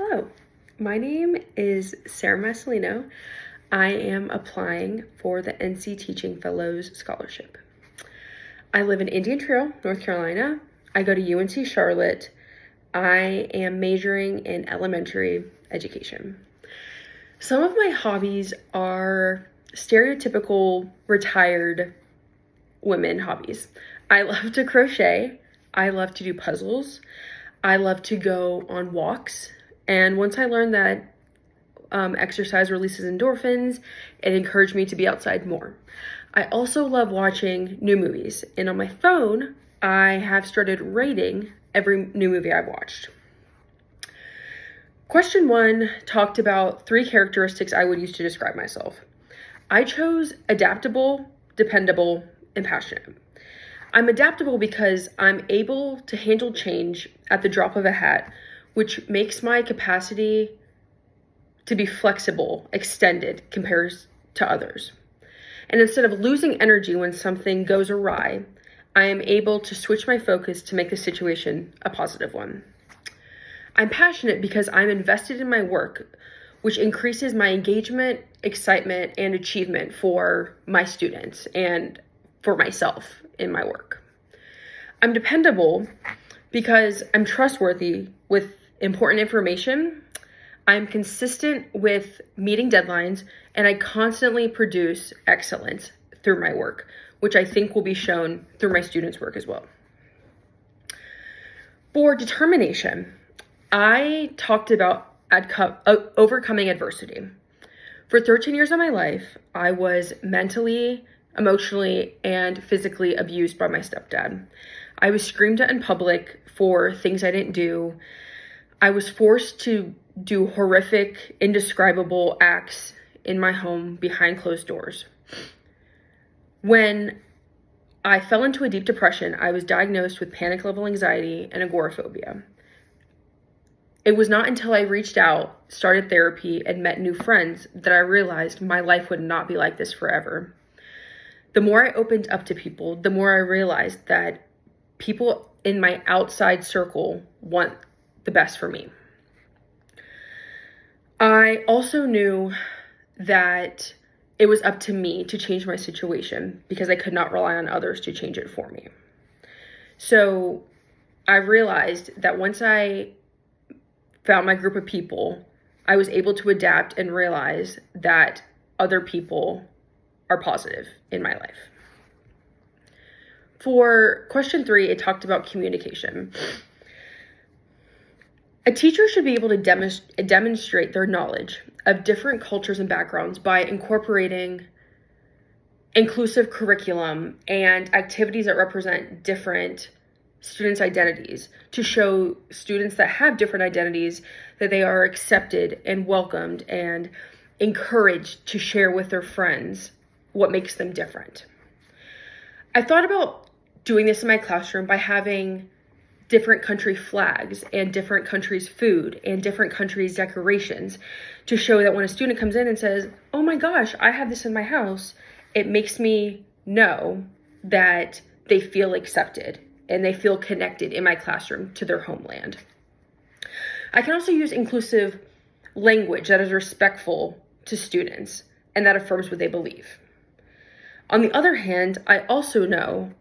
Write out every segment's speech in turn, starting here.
Hello, my name is Sarah Massolino. I am applying for the NC Teaching Fellows Scholarship. I live in Indian Trail, North Carolina. I go to UNC Charlotte. I am majoring in elementary education. Some of my hobbies are stereotypical retired women hobbies. I love to crochet. I love to do puzzles. I love to go on walks. And once I learned that exercise releases endorphins, it encouraged me to be outside more. I also love watching new movies. And on my phone, I have started rating every new movie I've watched. Question 1 talked about 3 characteristics I would use to describe myself. I chose adaptable, dependable, and passionate. I'm adaptable because I'm able to handle change at the drop of a hat, which makes my capacity to be flexible extended compared to others. And instead of losing energy when something goes awry, I am able to switch my focus to make the situation a positive one. I'm passionate because I'm invested in my work, which increases my engagement, excitement, and achievement for my students and for myself in my work. I'm dependable because I'm trustworthy with important information. I'm consistent with meeting deadlines, and I constantly produce excellence through my work, which I think will be shown through my students' work as well. For determination, I talked about overcoming adversity. For 13 years of my life, I was mentally, emotionally, and physically abused by my stepdad. I was screamed at in public for things I didn't do. I was forced to do horrific, indescribable acts in my home behind closed doors. When I fell into a deep depression, I was diagnosed with panic level anxiety and agoraphobia. It was not until I reached out, started therapy, and met new friends that I realized my life would not be like this forever. The more I opened up to people, the more I realized that people in my outside circle want the best for me. I also knew that it was up to me to change my situation because I could not rely on others to change it for me. So I realized that once I found my group of people, I was able to adapt and realize that other people are positive in my life. For question 3, it talked about communication. A teacher should be able to demonstrate their knowledge of different cultures and backgrounds by incorporating inclusive curriculum and activities that represent different students' identities to show students that have different identities that they are accepted and welcomed and encouraged to share with their friends what makes them different. I thought about doing this in my classroom by having different country flags and different countries' food and different countries' decorations to show that when a student comes in and says, "Oh my gosh, I have this in my house," it makes me know that they feel accepted and they feel connected in my classroom to their homeland. I can also use inclusive language that is respectful to students and that affirms what they believe. On the other hand, I also know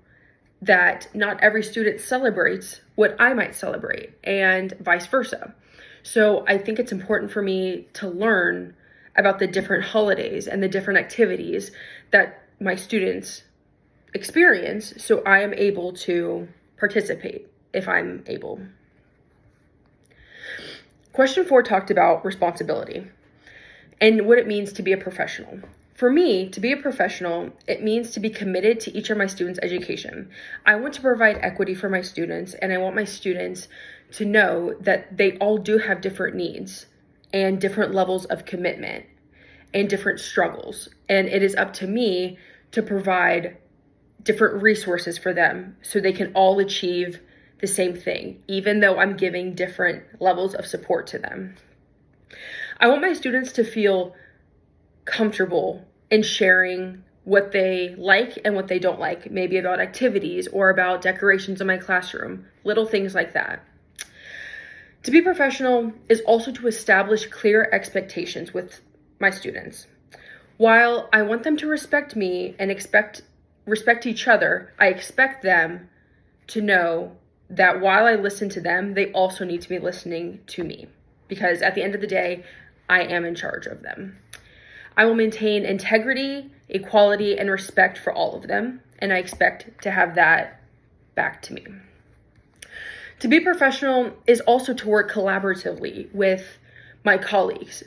that not every student celebrates what I might celebrate and vice versa. So I think it's important for me to learn about the different holidays and the different activities that my students experience so I am able to participate if I'm able. Question 4 talked about responsibility and what it means to be a professional. For me, to be a professional, it means to be committed to each of my students' education. I want to provide equity for my students, and I want my students to know that they all do have different needs and different levels of commitment and different struggles. And it is up to me to provide different resources for them so they can all achieve the same thing, even though I'm giving different levels of support to them. I want my students to feel comfortable in sharing what they like and what they don't like, maybe about activities or about decorations in my classroom, little things like that. To be professional is also to establish clear expectations with my students. While I want them to respect me and respect each other, I expect them to know that while I listen to them, they also need to be listening to me, because at the end of the day, I am in charge of them. I will maintain integrity, equality, and respect for all of them, and I expect to have that back to me. To be professional is also to work collaboratively with my colleagues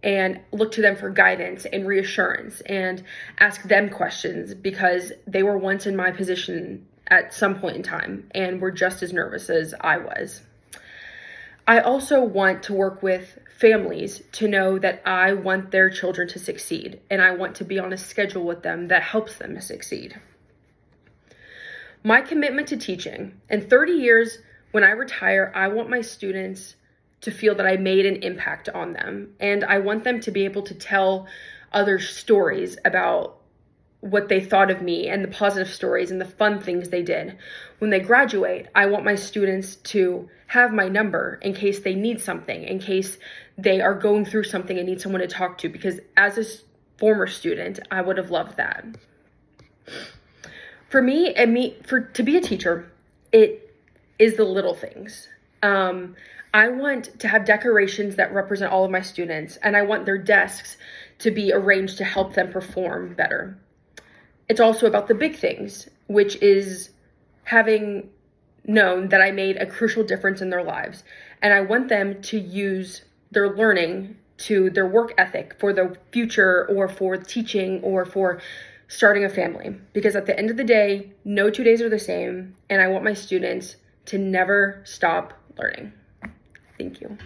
and look to them for guidance and reassurance and ask them questions, because they were once in my position at some point in time and were just as nervous as I was. I also want to work with families to know that I want their children to succeed, and I want to be on a schedule with them that helps them to succeed. My commitment to teaching, in 30 years, when I retire, I want my students to feel that I made an impact on them, and I want them to be able to tell other stories about what they thought of me and the positive stories and the fun things they did. When they graduate, I want my students to have my number in case they need something, in case they are going through something and need someone to talk to, because as a former student, I would have loved that. For me, to be a teacher, it is the little things. I want to have decorations that represent all of my students, and I want their desks to be arranged to help them perform better. It's also about the big things, which is having known that I made a crucial difference in their lives. And I want them to use their learning to their work ethic for the future, or for teaching, or for starting a family. Because at the end of the day, no 2 days are the same, and I want my students to never stop learning. Thank you.